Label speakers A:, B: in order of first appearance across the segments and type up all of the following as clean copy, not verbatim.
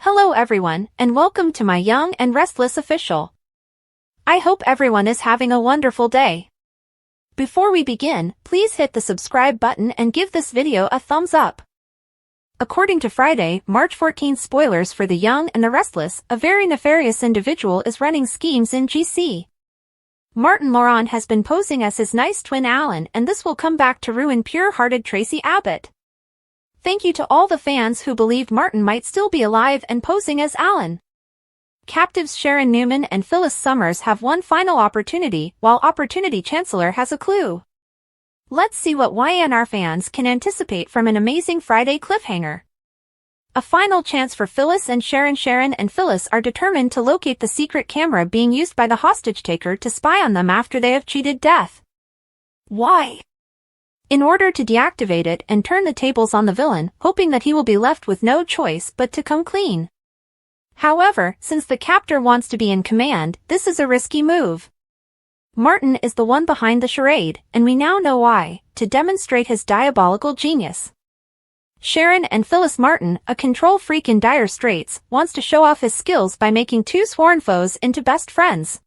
A: Hello everyone, and welcome to my Young and Restless official. I hope everyone is having a wonderful day. Before we begin, please hit the subscribe button and give this video a thumbs up. According to Friday, March 14 spoilers for The Young and the Restless, a very nefarious individual is running schemes in GC. Martin Laurent has been posing as his nice twin Alan, and this will come back to ruin pure-hearted Tracy Abbott. Thank you to all the fans who believed Martin might still be alive and posing as Alan. Captives Sharon Newman and Phyllis Summers have one final opportunity, while Opportunity Chancellor has a clue. Let's see what YNR fans can anticipate from an amazing Friday cliffhanger. A final chance for Phyllis and Sharon. Sharon and Phyllis are determined to locate the secret camera being used by the hostage-taker to spy on them after they have cheated death. Why? In order to deactivate it and turn the tables on the villain, hoping that he will be left with no choice but to come clean. However, since the captor wants to be in command, this is a risky move. Martin is the one behind the charade, and we now know why, to demonstrate his diabolical genius. Sharon and Phyllis. Martin, a control freak in dire straits, wants to show off his skills by making two sworn foes into best friends.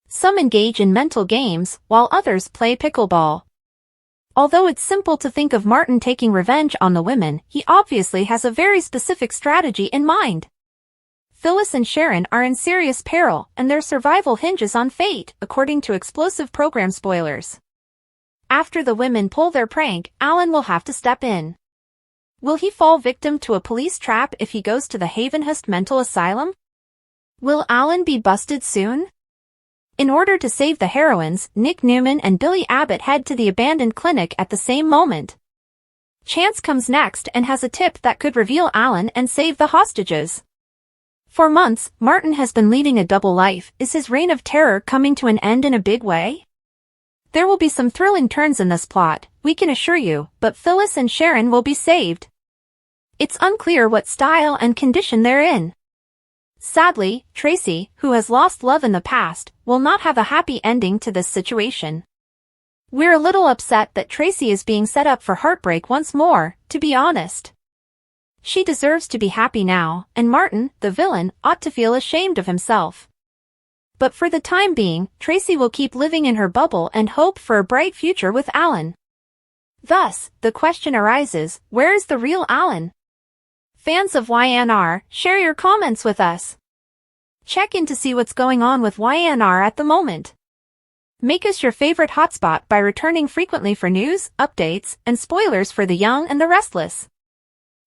A: Some engage in mental games, while others play pickleball. Although it's simple to think of Martin taking revenge on the women, he obviously has a very specific strategy in mind. Phyllis and Sharon are in serious peril, and their survival hinges on fate, according to explosive program spoilers. After the women pull their prank, Alan will have to step in. Will he fall victim to a police trap if he goes to the Havenhurst mental asylum? Will Alan be busted soon? In order to save the heroines, Nick Newman and Billy Abbott head to the abandoned clinic at the same moment. Chance comes next and has a tip that could reveal Alan and save the hostages. For months, Martin has been leading a double life. Is his reign of terror coming to an end in a big way? There will be some thrilling turns in this plot, we can assure you, but Phyllis and Sharon will be saved. It's unclear what style and condition they're in. Sadly, Tracy, who has lost love in the past, will not have a happy ending to this situation. We're a little upset that Tracy is being set up for heartbreak once more, to be honest. She deserves to be happy now, and Martin, the villain, ought to feel ashamed of himself. But for the time being, Tracy will keep living in her bubble and hope for a bright future with Alan. Thus, the question arises, where is the real Alan? Fans of YNR, share your comments with us. Check in to see what's going on with YNR at the moment. Make us your favorite hotspot by returning frequently for news, updates, and spoilers for The Young and the Restless.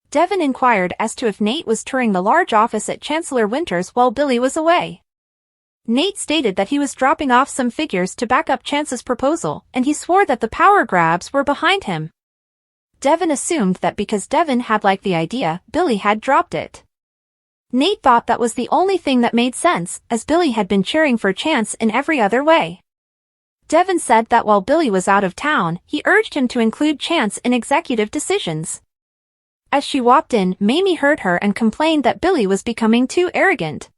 A: Devin inquired as to if Nate was touring the large office at Chancellor Winters while Billy was away. Nate stated that he was dropping off some figures to back up Chance's proposal, and he swore that the power grabs were behind him. Devin assumed that because Devin had liked the idea, Billy had dropped it. Nate thought that was the only thing that made sense, as Billy had been cheering for Chance in every other way. Devin said that while Billy was out of town, he urged him to include Chance in executive decisions. As she walked in, Mamie heard her and complained that Billy was becoming too arrogant.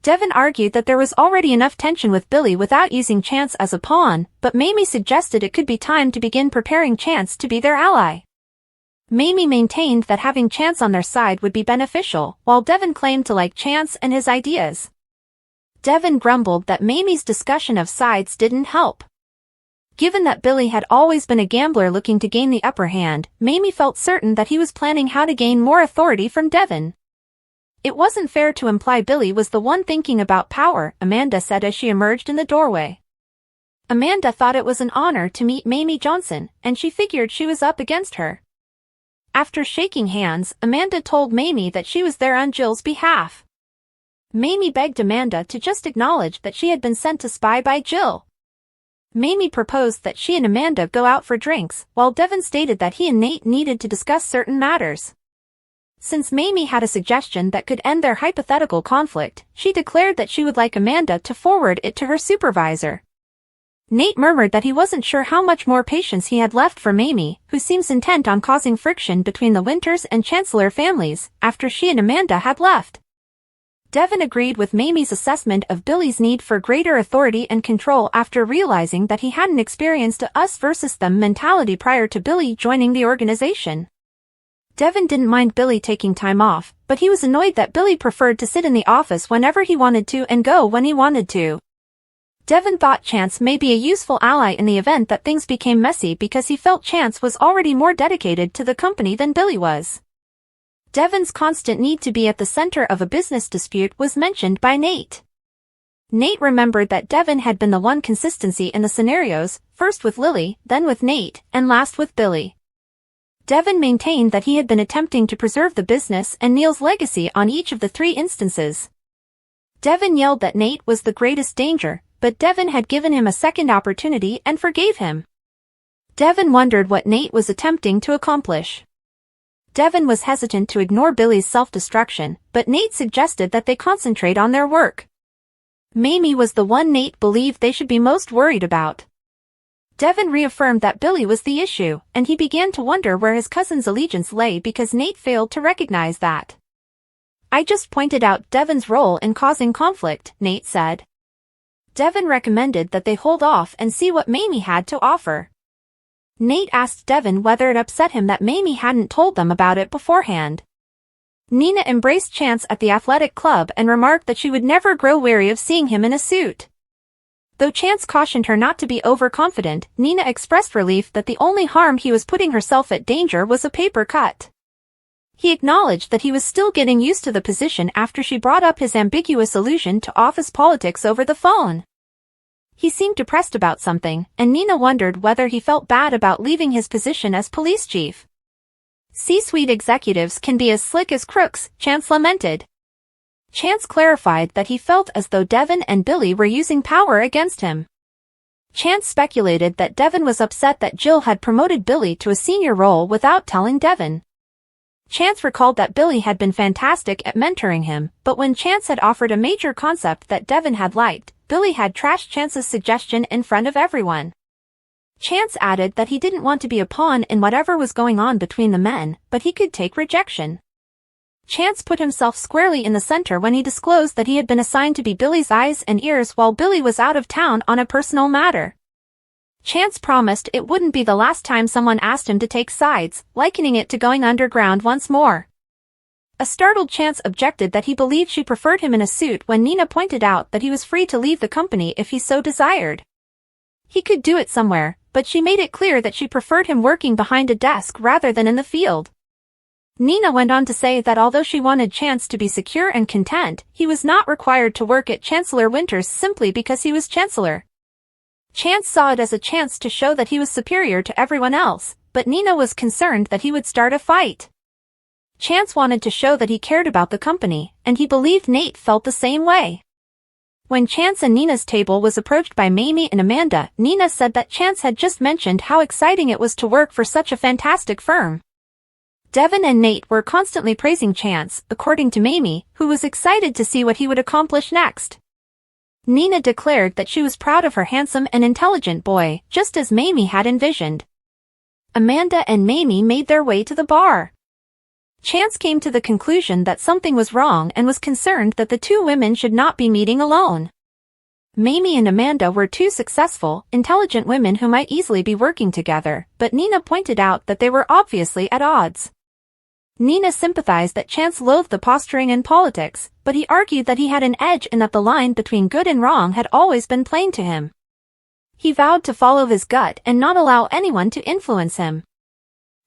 A: Devin argued that there was already enough tension with Billy without using Chance as a pawn, but Mamie suggested it could be time to begin preparing Chance to be their ally. Mamie maintained that having Chance on their side would be beneficial, while Devin claimed to like Chance and his ideas. Devin grumbled that Mamie's discussion of sides didn't help. Given that Billy had always been a gambler looking to gain the upper hand, Mamie felt certain that he was planning how to gain more authority from Devin. It wasn't fair to imply Billy was the one thinking about power, Amanda said as she emerged in the doorway. Amanda thought it was an honor to meet Mamie Johnson, and she figured she was up against her. After shaking hands, Amanda told Mamie that she was there on Jill's behalf. Mamie begged Amanda to just acknowledge that she had been sent to spy by Jill. Mamie proposed that she and Amanda go out for drinks, while Devin stated that he and Nate needed to discuss certain matters. Since Mamie had a suggestion that could end their hypothetical conflict, she declared that she would like Amanda to forward it to her supervisor. Nate murmured that he wasn't sure how much more patience he had left for Mamie, who seems intent on causing friction between the Winters and Chancellor families, after she and Amanda had left. Devin agreed with Mamie's assessment of Billy's need for greater authority and control after realizing that he hadn't experienced a us versus them mentality prior to Billy joining the organization. Devin didn't mind Billy taking time off, but but he was annoyed that Billy preferred to sit in the office whenever he wanted to and go when he wanted to. Devin thought Chance may be a useful ally in the event that things became messy because he felt Chance was already more dedicated to the company than Billy was. Devin's constant need to be at the center of a business dispute was mentioned by Nate. Nate remembered that Devin had been the one consistency in the scenarios, first with Lily, then with Nate, and last with Billy. Devin maintained that he had been attempting to preserve the business and Neil's legacy on each of the 3 instances. Devin yelled that Nate was the greatest danger, but Devin had given him a second opportunity and forgave him. Devin wondered what Nate was attempting to accomplish. Devin was hesitant to ignore Billy's self-destruction, but Nate suggested that they concentrate on their work. Mamie was the one Nate believed they should be most worried about. Devin reaffirmed that Billy was the issue, and he began to wonder where his cousin's allegiance lay because Nate failed to recognize that. "I just pointed out Devin's role in causing conflict," Nate said. Devin recommended that they hold off and see what Mamie had to offer. Nate asked Devin whether it upset him that Mamie hadn't told them about it beforehand. Nina embraced Chance at the athletic club and remarked that she would never grow weary of seeing him in a suit. Though Chance cautioned her not to be overconfident, Nina expressed relief that the only harm he was putting herself at danger was a paper cut. He acknowledged that he was still getting used to the position after she brought up his ambiguous allusion to office politics over the phone. He seemed depressed about something, and Nina wondered whether he felt bad about leaving his position as police chief. "C-suite executives can be as slick as crooks," Chance lamented. Chance clarified that he felt as though Devin and Billy were using power against him. Chance speculated that Devin was upset that Jill had promoted Billy to a senior role without telling Devin. Chance recalled that Billy had been fantastic at mentoring him, but when Chance had offered a major concept that Devin had liked, Billy had trashed Chance's suggestion in front of everyone. Chance added that he didn't want to be a pawn in whatever was going on between the men, but he could take rejection. Chance put himself squarely in the center when he disclosed that he had been assigned to be Billy's eyes and ears while Billy was out of town on a personal matter. Chance promised it wouldn't be the last time someone asked him to take sides, likening it to going underground once more. A startled Chance objected that he believed she preferred him in a suit when Nina pointed out that he was free to leave the company if he so desired. He could do it somewhere, but she made it clear that she preferred him working behind a desk rather than in the field. Nina went on to say that although she wanted Chance to be secure and content, he was not required to work at Chancellor Winters simply because he was Chancellor. Chance saw it as a chance to show that he was superior to everyone else, but Nina was concerned that he would start a fight. Chance wanted to show that he cared about the company, and he believed Nate felt the same way. When Chance and Nina's table was approached by Mamie and Amanda, Nina said that Chance had just mentioned how exciting it was to work for such a fantastic firm. Devin and Nate were constantly praising Chance, according to Mamie, who was excited to see what he would accomplish next. Nina declared that she was proud of her handsome and intelligent boy, just as Mamie had envisioned. Amanda and Mamie made their way to the bar. Chance came to the conclusion that something was wrong and was concerned that the 2 women should not be meeting alone. Mamie and Amanda were 2 successful, intelligent women who might easily be working together, but Nina pointed out that they were obviously at odds. Nina sympathized that Chance loathed the posturing in politics, but he argued that he had an edge in that the line between good and wrong had always been plain to him. He vowed to follow his gut and not allow anyone to influence him.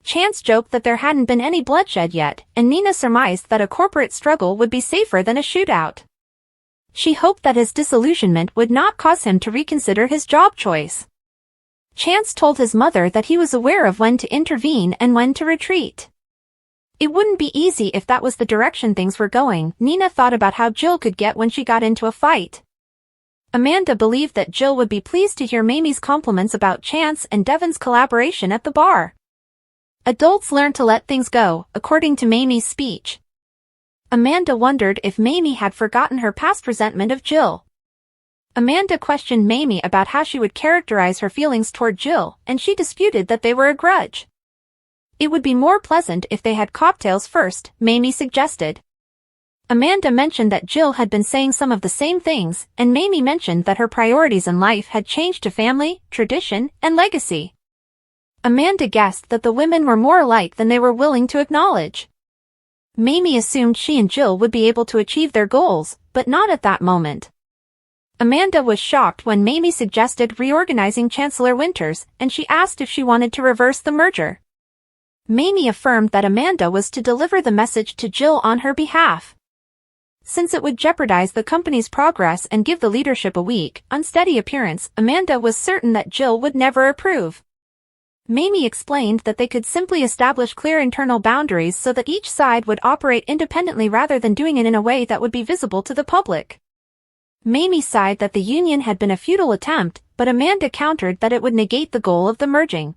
A: Chance joked that there hadn't been any bloodshed yet, and Nina surmised that a corporate struggle would be safer than a shootout. She hoped that his disillusionment would not cause him to reconsider his job choice. Chance told his mother that he was aware of when to intervene and when to retreat. It wouldn't be easy if that was the direction things were going. Nina thought about how Jill could get when she got into a fight. Amanda believed that Jill would be pleased to hear Mamie's compliments about Chance and Devin's collaboration at the bar. Adults learn to let things go, according to Mamie's speech. Amanda wondered if Mamie had forgotten her past resentment of Jill. Amanda questioned Mamie about how she would characterize her feelings toward Jill, and she disputed that they were a grudge. It would be more pleasant if they had cocktails first, Mamie suggested. Amanda mentioned that Jill had been saying some of the same things, and Mamie mentioned that her priorities in life had changed to family, tradition, and legacy. Amanda guessed that the women were more alike than they were willing to acknowledge. Mamie assumed she and Jill would be able to achieve their goals, but not at that moment. Amanda was shocked when Mamie suggested reorganizing Chancellor Winters, and she asked if she wanted to reverse the merger. Mamie affirmed that Amanda was to deliver the message to Jill on her behalf. Since it would jeopardize the company's progress and give the leadership a weak, unsteady appearance, Amanda was certain that Jill would never approve. Mamie explained that they could simply establish clear internal boundaries so that each side would operate independently rather than doing it in a way that would be visible to the public. Mamie sighed that the union had been a futile attempt, but Amanda countered that it would negate the goal of the merging.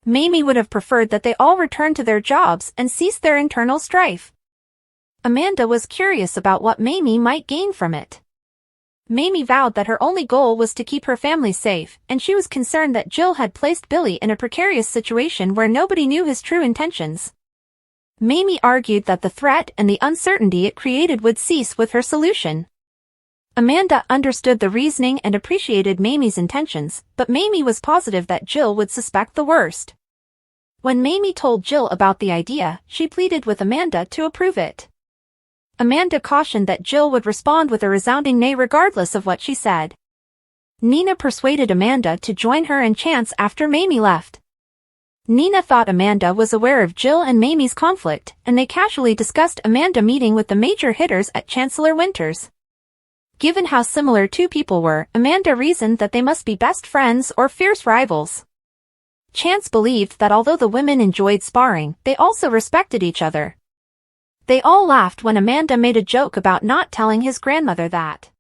A: Mamie would have preferred that they all return to their jobs and cease their internal strife. Amanda was curious about what Mamie might gain from it. Mamie vowed that her only goal was to keep her family safe, and she was concerned that Jill had placed Billy in a precarious situation where nobody knew his true intentions. Mamie argued that the threat and the uncertainty it created would cease with her solution. Amanda understood the reasoning and appreciated Mamie's intentions, but Mamie was positive that Jill would suspect the worst. When Mamie told Jill about the idea, she pleaded with Amanda to approve it. Amanda cautioned that Jill would respond with a resounding nay regardless of what she said. Nina persuaded Amanda to join her and Chance after Mamie left. Nina thought Amanda was aware of Jill and Mamie's conflict, and they casually discussed Amanda meeting with the major hitters at Chancellor Winters. Given how similar two people were, Amanda reasoned that they must be best friends or fierce rivals. Chance believed that although the women enjoyed sparring, they also respected each other. They all laughed when Amanda made a joke about not telling his grandmother that